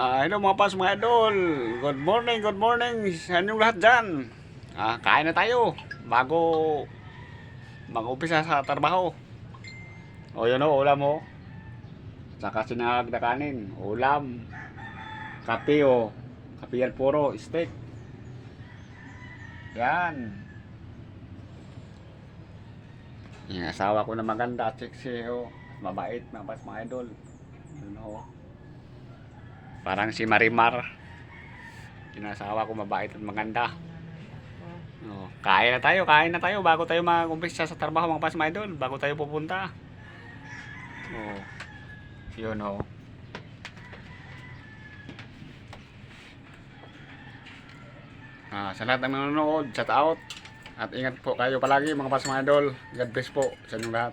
Hello mga pas mga idol. Good morning sa inyong lahat dyan. Kain na tayo bago mag-umpisa sa trabaho. O yun o, ulam o. Saka sinangag na kanin. Ulam. Kape o. Kape yan puro. Steak. Yan. Yung asawa ko na maganda at sexy o. Mabait mga pas mga idol. Yun o. Parang si Marimar. Inasawa ko mabait at maganda. Kain na tayo bago tayo mag-umpisa sa trabaho mga pas mga idol, bago tayo pupunta. Yun o. Sa lahat ng nanonood, shout out. At ingat po kayo palagi mga pas mga idol. God bless po sa inyong lahat.